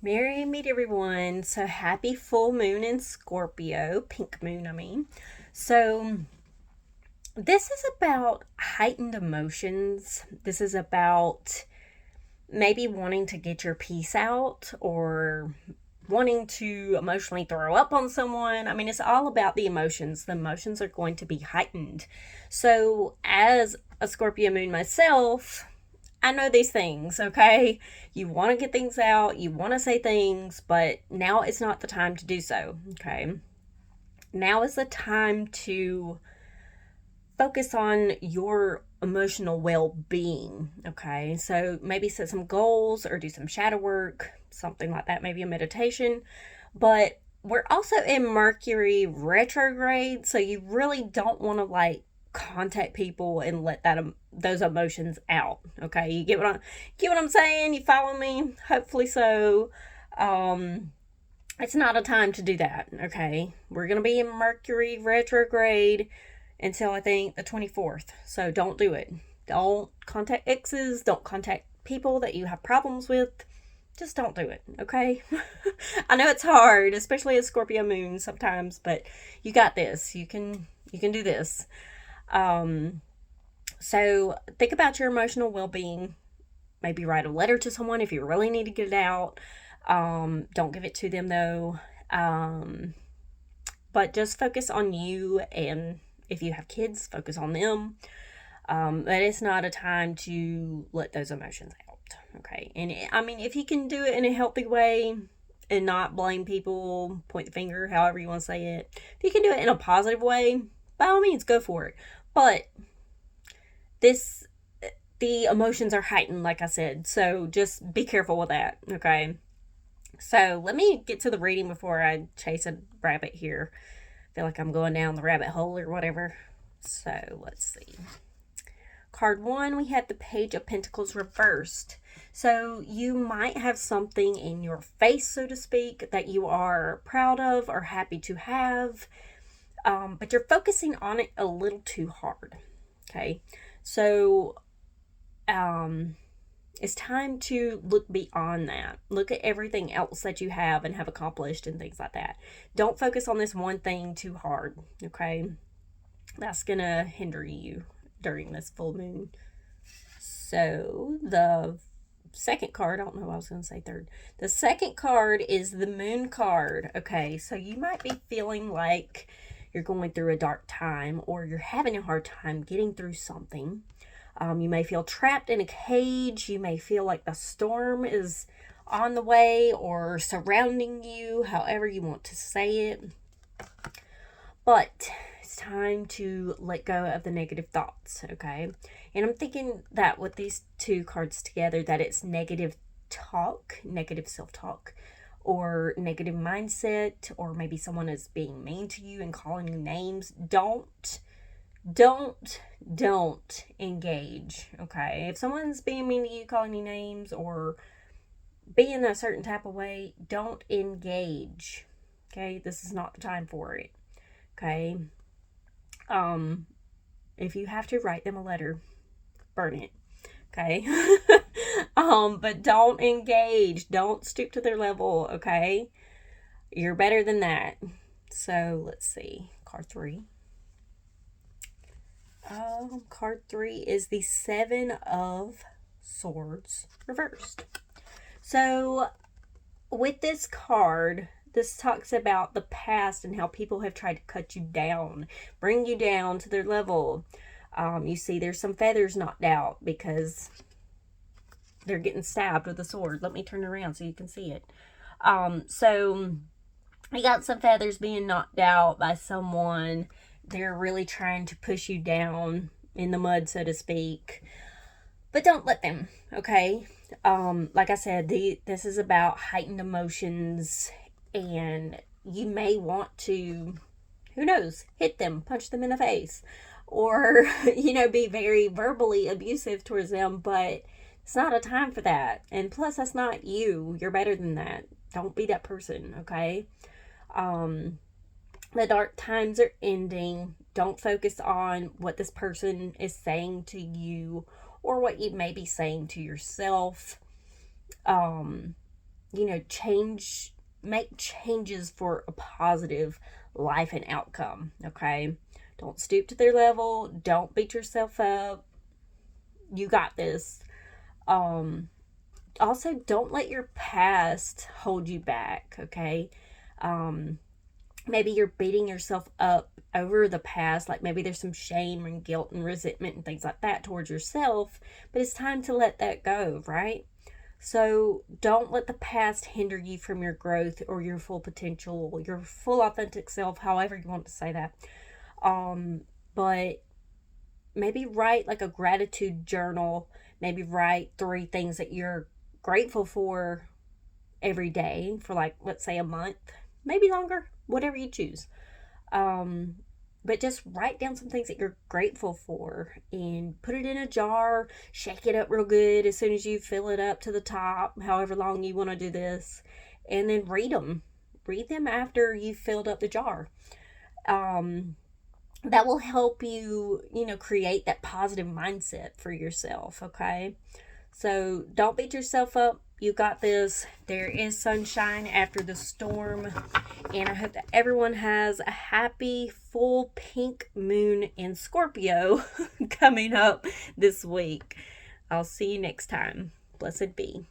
Merry meet everyone. So happy full moon in Scorpio, pink moon, I mean. So this is about heightened emotions. This is about maybe wanting to get your piece out or wanting to emotionally throw up on someone. I mean, it's all about the emotions. The emotions are going to be heightened. So, as a Scorpio moon myself, I know these things, okay? You want to get things out, you want to say things, but now is not the time to do so, okay? Now is the time to focus on your emotional well being, okay? So maybe set some goals or do some shadow work, something like that, maybe a meditation. But we're also in Mercury retrograde, so you really don't want to contact people and let those emotions out. Okay, you get what I'm saying? You follow me? Hopefully so. Um, it's not a time to do that. Okay, we're gonna be in Mercury retrograde until I think the 24th. So don't do it. Don't contact exes. Don't contact people that you have problems with. Just don't do it, okay? I know it's hard, especially a Scorpio moon sometimes, but you got this. You can do this. Um, so think about your emotional well being. Maybe write a letter to someone if you really need to get it out. Don't give it to them though. Um, but just focus on you, and if you have kids, focus on them. But it's not a time to let those emotions out. Okay. And I mean, if you can do it in a healthy way and not blame people, point the finger, however you want to say it, if you can do it in a positive way, by all means, go for it. But this, the emotions are heightened, like I said. So just be careful with that. Okay. So let me get to the reading before I chase a rabbit here. I feel like I'm going down the rabbit hole or whatever. So let's see. Card one, we have the Page of Pentacles reversed. So you might have something in your face, so to speak, that you are proud of or happy to have, but you're focusing on it a little too hard. Okay, so it's time to look beyond that. Look at everything else that you have and have accomplished and things like that. Don't focus on this one thing too hard. Okay, that's gonna hinder you during this full moon. So the second card, I don't know what I was going to say third. The second card is the moon card. Okay, so you might be feeling like you're going through a dark time or you're having a hard time getting through something. You may feel trapped in a cage. You may feel like the storm is on the way or surrounding you, however you want to say it. But it's time to let go of the negative thoughts, okay? And I'm thinking that with these two cards together, that it's negative talk, negative self-talk, or negative mindset, or maybe someone is being mean to you and calling you names. Don't engage, okay? If someone's being mean to you, calling you names, or being a certain type of way, don't engage, okay? This is not the time for it, okay? If you have to, write them a letter, burn it, okay? But don't engage, don't stoop to their level, okay? You're better than that. So let's see, card three. Card three is the Seven of Swords reversed. So with this card, this talks about the past and how people have tried to cut you down, bring you down to their level. You see there's some feathers knocked out because they're getting stabbed with a sword. Let me turn around so you can see it. So you got some feathers being knocked out by someone. They're really trying to push you down in the mud, so to speak. But don't let them, okay? Like I said, this is about heightened emotions, and you may want to, who knows, hit them, punch them in the face, or, be very verbally abusive towards them, but it's not a time for that. And plus, that's not you. You're better than that. Don't be that person, okay? The dark times are ending. Don't focus on what this person is saying to you or what you may be saying to yourself. make changes for a positive life and outcome. Okay. Don't stoop to their level. Don't beat yourself up. You got this. Um, Also, don't let your past hold you back. Okay. Um, Maybe you're beating yourself up over the past, like maybe there's some shame and guilt and resentment and things like that towards yourself, but it's time to let that go, right? So don't let the past hinder you from your growth or your full potential, your full authentic self, however you want to say that. But maybe write like a gratitude journal. Maybe write 3 things that you're grateful for every day for, like, let's say a month, maybe longer, whatever you choose. Um, but just write down some things that you're grateful for and put it in a jar, shake it up real good as soon as you fill it up to the top, however long you want to do this, and then read them. Read them after you've filled up the jar. Um, that will help you, create that positive mindset for yourself, okay? So don't beat yourself up. You got this. There is sunshine after the storm. And I hope that everyone has a happy full pink moon in Scorpio coming up this week. I'll see you next time. Blessed be.